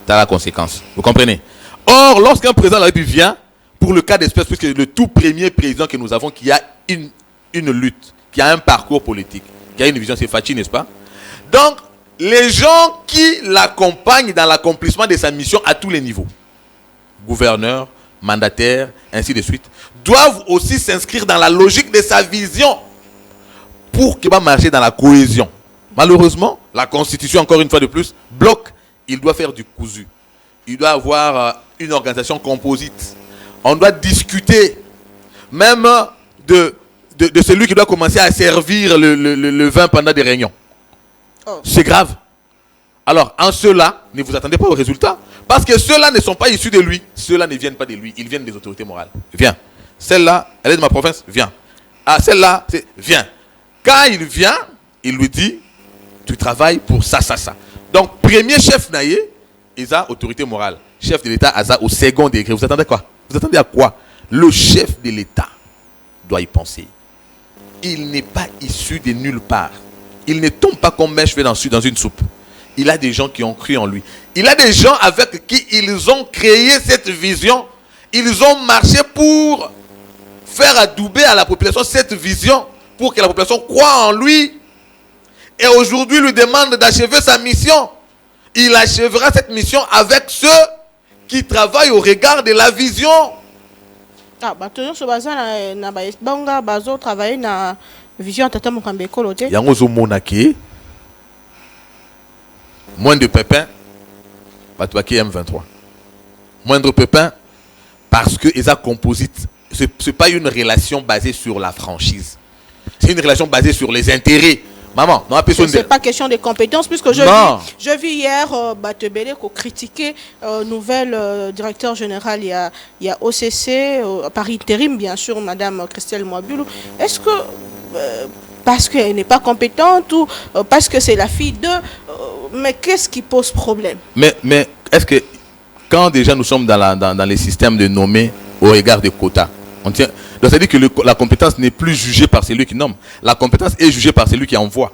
C'est la conséquence. Vous comprenez? Or, lorsqu'un président de la République vient, pour le cas d'espèce, puisque le tout premier président que nous avons qui a une lutte, qui a un parcours politique, qui a une vision, c'est Fachi, n'est-ce pas? Donc, les gens qui l'accompagnent dans l'accomplissement de sa mission à tous les niveaux, gouverneur, mandataire, ainsi de suite, doivent aussi s'inscrire dans la logique de sa vision pour qu'il va marcher dans la cohésion. Malheureusement, la Constitution, encore une fois de plus, bloque. Il doit faire du cousu. Il doit avoir une organisation composite. On doit discuter même de celui qui doit commencer à servir le vin pendant des réunions. Oh. C'est grave. Alors, en cela, ne vous attendez pas au résultat. Parce que ceux-là ne sont pas issus de lui. Ceux-là ne viennent pas de lui. Ils viennent des autorités morales. Viens. Celle-là, elle est de ma province. Viens. Ah, celle-là, viens. Quand il vient, il lui dit, tu travailles pour ça, ça, ça. Donc, premier chef naïe, il a autorité morale. Chef de l'État, Aza au second degré. Vous attendez quoi? Vous attendez à quoi? Le chef de l'État doit y penser. Il n'est pas issu de nulle part. Il ne tombe pas comme mèche dans une soupe. Il a des gens qui ont cru en lui. Il a des gens avec qui ils ont créé cette vision. Ils ont marché pour faire adouber à la population cette vision, pour que la population croie en lui. Et aujourd'hui, il lui demande d'achever sa mission. Il achèvera cette mission avec ceux qui travaillent au regard de la vision. Ah, bah, toujours ce bazar na ba bazo travailler na vision tata Mukambe Kolote. Yangozo monake. Moins de pépins, Batouaki M23. Moindre pépin parce que ils ont composite. C'est pas une relation basée sur la franchise. C'est une relation basée sur les intérêts. Maman, non, c'est pas question de compétences, puisque je vis hier Batebele qui critiquait nouvel directeur général, il y a OCC, par intérim bien sûr, Madame Christelle Mouaboulou. Est-ce que parce qu'elle n'est pas compétente ou parce que c'est la fille de... mais qu'est-ce qui pose problème? Mais est-ce que quand déjà nous sommes dans les systèmes de nommer au regard des quotas, on tient... Donc, ça veut dire que la compétence n'est plus jugée par celui qui nomme. La compétence est jugée par celui qui envoie.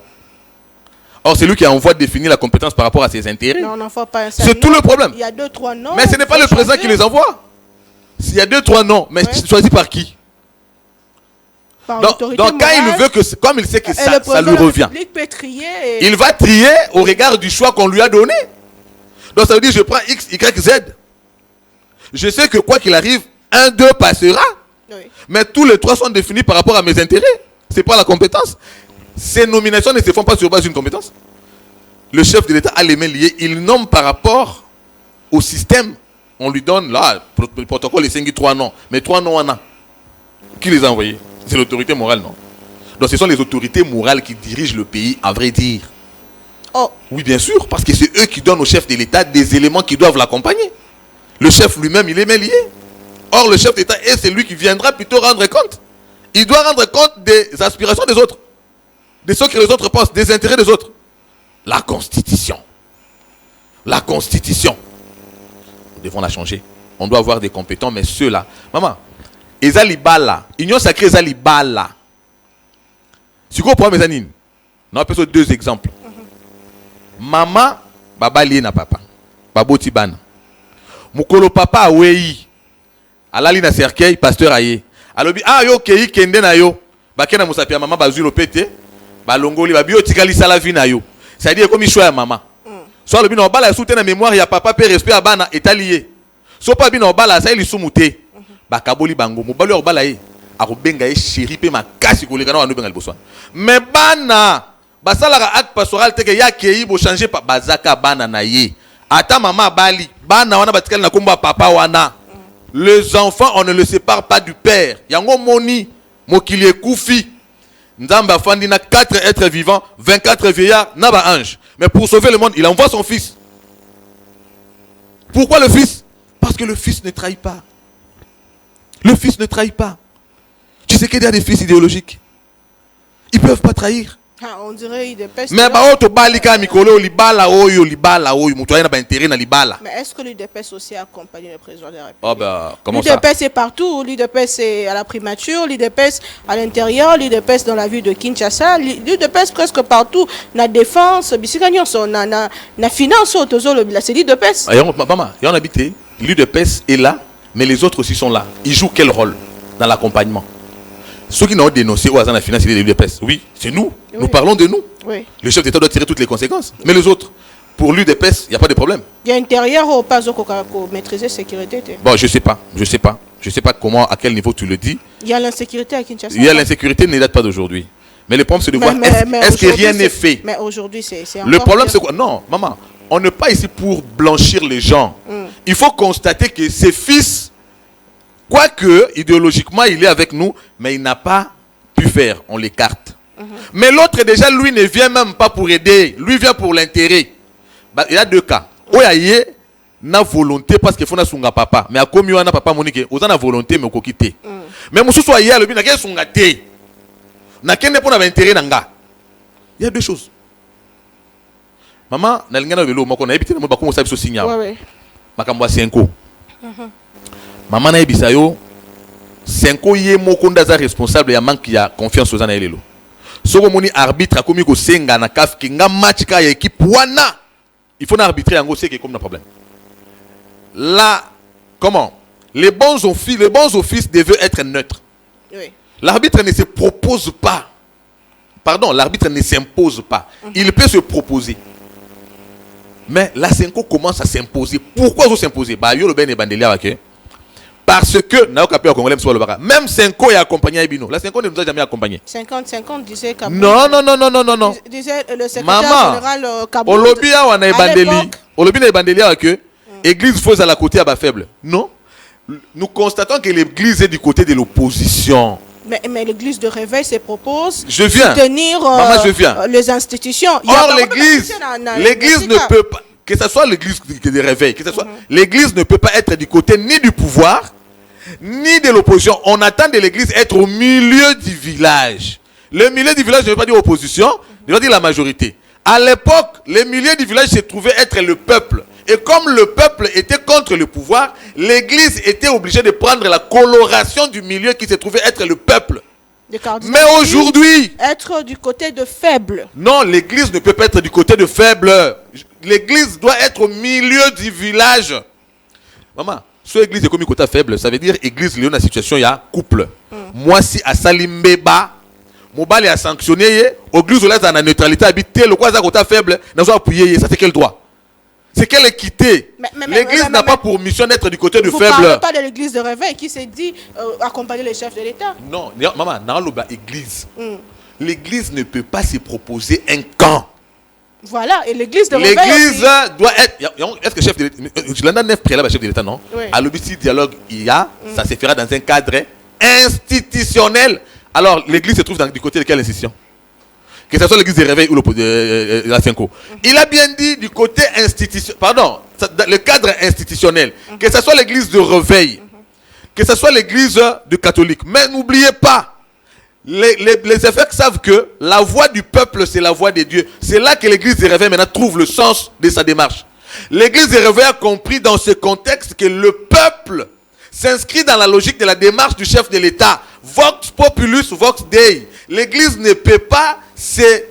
Or, celui qui envoie définit la compétence par rapport à ses intérêts. Non, on n'envoie pas un seul. C'est tout le problème. Il y a 2-3 noms. Mais ce n'est pas le président qui les envoie. S'il y a 2-3 noms, mais choisi par qui? Donc quand il veut que, comme il sait que ça lui revient, il va trier au regard du choix qu'on lui a donné. Donc, ça veut dire je prends X, Y, Z. Je sais que quoi qu'il arrive, 1, 2 passera. Oui. Mais tous les 3 sont définis par rapport à mes intérêts. C'est pas la compétence. Ces nominations ne se font pas sur base d'une compétence. Le chef de l'État a les mains liées. Il nomme par rapport au système. On lui donne, là, le protocole est 5 3 noms. Mais 3 noms en a. Qui les a envoyés? C'est l'autorité morale, non? Donc ce sont les autorités morales qui dirigent le pays, à vrai dire. Oh. Oui, bien sûr, parce que c'est eux qui donnent au chef de l'État des éléments qui doivent l'accompagner. Le chef lui-même, il est main lié. Or, le chef d'État est celui qui viendra plutôt rendre compte. Il doit rendre compte des aspirations des autres, de ce que les autres pensent, des intérêts des autres. La Constitution. La Constitution. Nous devons la changer. On doit avoir des compétents, mais ceux-là. Maman, Ezali Bala, Union sacrée Ezali Bala. Si vous prenez mes anines, on a peut-être 2 exemples. Maman, baba lié na papa. Babo tibana. Mukolo papa awei. Alali na cercueil, pasteur aye. Alobi, ah yo kei kende na yo. Bakena musapia maman bazui lopete. Balongoli, babio tikali sala vie na yo. C'est-à-dire comme il choisit à maman. Soit le bino bala soutien na mémoire, ya papa père respect à bana étalié. Soit pas bino bala ça il soumouté. Bakaboli bango. Mobali obala ye. Arubenga ye chéri pe makasi koleka na wanu benga liboswa. Mais bana basala ka acte pastoral teke ya kei bo changer pa bazaka bana na ye. Ata mama bali bana wana batikali na komba papa wana. Les enfants on ne le sépare pas du père. Yango moni mokili ekufi. Nzamba fandi na 4 êtres vivants, 24 vieillards, na ba ange. Mais pour sauver le monde, il envoie son fils. Pourquoi le fils? Parce que le fils ne trahit pas. Le fils ne trahit pas. Tu sais qu'il y a des fils idéologiques. Ils ne peuvent pas trahir. Ah, on dirait qu'il dépêche. Mais est-ce que l'UDPS aussi accompagne le président de la République? Oh ben, comment ça? L'UDPS est partout. L'UDPS est à la primature, l'UDPS à l'intérieur, l'UDPS dans la ville de Kinshasa, l'UDPS presque partout. La défense, la finance, c'est l'UDPS. Maman, il y en a habité. L'UDPS est là, mais les autres aussi sont là. Ils jouent quel rôle dans l'accompagnement? Ceux qui n'ont dénoncé au hasard la finance, c'est l'UDPS. Oui, c'est nous. Oui. Nous parlons de nous. Oui. Le chef d'État doit tirer toutes les conséquences. Mais les autres, pour l'UDPS, il n'y a pas de problème. Il y a intérieur ou pas maîtriser la sécurité? Bon, je ne sais pas. Je sais pas. Je ne sais pas comment, à quel niveau tu le dis. Il y a l'insécurité à Kinshasa. Il y a l'insécurité, ne date pas d'aujourd'hui. Mais le problème, c'est de voir est-ce que rien n'est fait. Mais aujourd'hui, c'est le problème, c'est quoi? Non, maman, on n'est pas ici pour blanchir les gens. Il faut constater que ces fils, quoique idéologiquement il est avec nous, mais il n'a pas pu faire, on l'écarte. Mais l'autre déjà, lui ne vient même pas pour aider, lui vient pour l'intérêt. Bah, il y a 2 cas. Oyaye na volonté parce qu'il faut na sunga papa, mais à comme yo na papa monique, oza na volonté mais kokité. Mais mususu oyaye le bi na ke sunga té. Na kende pour na intérêt nanga. Il y a 2 choses. Maman, na lingana lelo moko na ebité na mo ba komo sabiso signal. Ouais. Makambo 5 Maman na ebisa yo 5 ye moko ndaza responsable ya manque ya confiance aux anelelo. Soko moni arbitre akomi ko senga na kaf kinga match ka ya équipe wana. Il faut arbitrer en gros c'est comme un problème. Là comment les bons offices devaient être neutres. Oui. L'arbitre ne se propose pas. Pardon, l'arbitre ne s'impose pas. Il peut se proposer. Mais la Senko commence à s'imposer. Pourquoi ils s'imposer? Bah yo le ben et bandelia ok. Parce que même Senko est accompagné à Ebino. La Senko ne nous a jamais accompagné. 50-50 disait Kaboul. Non. Disait le secrétaire général Kaboul. Olobia on a Ebandeli. Olobia Ebandeli que église fausse à la côté à bas faible. Non. Nous constatons que l'église est du côté de l'opposition. Mais l'église de réveil se propose de soutenir les institutions. Or l'église ne peut pas, que ce soit l'église de réveil, que ce soit l'église ne peut pas être du côté ni du pouvoir, ni de l'opposition. On attend de l'église être au milieu du village. Le milieu du village ne veut pas dire opposition, ne veut dire la majorité. À l'époque, le milieu du village se trouvait être le peuple. Et comme le peuple était contre le pouvoir, l'église était obligée de prendre la coloration du milieu qui se trouvait être le peuple. Mais aujourd'hui... Être du côté de faible. Non, l'église ne peut pas être du côté de faible. L'église doit être au milieu du village. Maman, si l'église est comme côté faible, ça veut dire l'église est dans la situation, il y a couple. Moi, si à Salimbeba, Mobali a sanctionné, l'église est dans la neutralité habitée, le quoi côté faible, nous avons appuyé, ça c'est quel droit? c'est quelle équité? L'église n'a pas pour mission d'être du côté du faible. Vous ne parlez pas de l'église de réveil qui s'est dit accompagner les chefs de l'État. Non, maman, dans l'église, l'église ne peut pas se proposer un camp. Voilà, et l'église de réveil l'église doit être... Est-ce que chef de l'État... Je l'ai neuf préalable à chef de l'État, non? Oui. À l'objectif dialogue, il y a, ça se fera dans un cadre institutionnel. Alors, l'église se trouve du côté de quelle institution? Que ce soit l'église de réveil ou la Cinco. Il a bien dit du côté institutionnel, pardon, le cadre institutionnel, que ce soit l'église de réveil, que ce soit l'église de catholique. Mais n'oubliez pas, les évêques savent que la voix du peuple, c'est la voix de Dieu. C'est là que l'église de réveil maintenant trouve le sens de sa démarche. L'église de réveil a compris dans ce contexte que le peuple s'inscrit dans la logique de la démarche du chef de l'État. Vox populus, vox dei. L'église ne peut pas se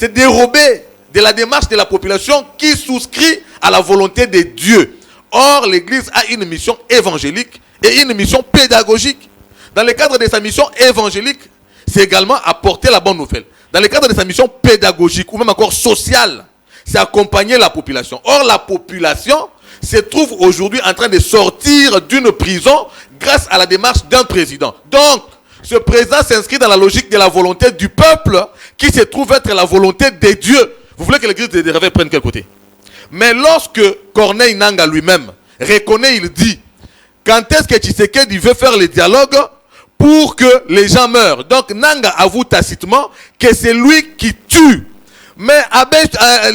dérober de la démarche de la population qui souscrit à la volonté de Dieu. Or, l'église a une mission évangélique et une mission pédagogique. Dans le cadre de sa mission évangélique, c'est également apporter la bonne nouvelle. Dans le cadre de sa mission pédagogique ou même encore sociale, c'est accompagner la population. Or, la population se trouve aujourd'hui en train de sortir d'une prison grâce à la démarche d'un président. Donc, ce président s'inscrit dans la logique de la volonté du peuple qui se trouve être la volonté de Dieu. Vous voulez que l'église de réveil prenne quel côté? Mais lorsque Corneille Nangaa lui-même reconnaît, il dit, quand est-ce que Tshisekedi veut faire le dialogue pour que les gens meurent? Donc Nangaa avoue tacitement que c'est lui qui tue. Mais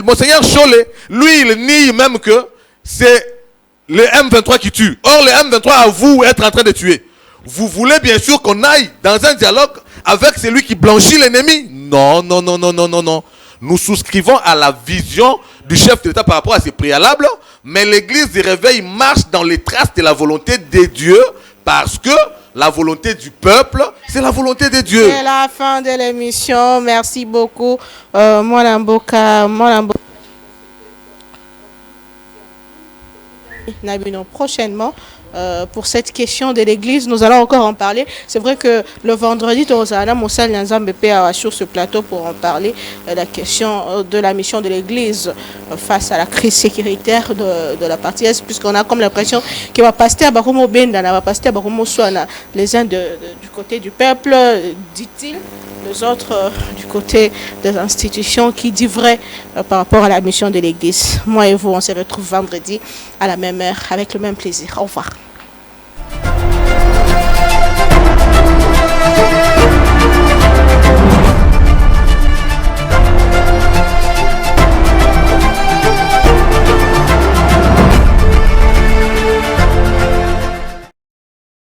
Monseigneur Chollet, lui, il nie même que c'est le M23 qui tue. Or, le M23 avoue être en train de tuer. Vous voulez bien sûr qu'on aille dans un dialogue avec celui qui blanchit l'ennemi? Non, non, non, non, non, non, non. Nous souscrivons à la vision du chef de l'État par rapport à ses préalables, mais l'église du réveil marche dans les traces de la volonté de Dieu parce que la volonté du peuple, c'est la volonté de Dieu. C'est la fin de l'émission. Merci beaucoup. Mwanamboka. Prochainement. Pour cette question de l'église, nous allons encore en parler. C'est vrai que le vendredi, sur ce plateau pour en parler la question de la mission de l'église face à la crise sécuritaire de la partie Est, puisqu'on a comme l'impression qu'il va passer à Barumo Benda, va passer à Barumo Soana, les uns du côté du peuple, dit-il, les autres du côté des institutions qui dit vrai par rapport à la mission de l'église. Moi et vous, on se retrouve vendredi à la même heure avec le même plaisir. Au revoir.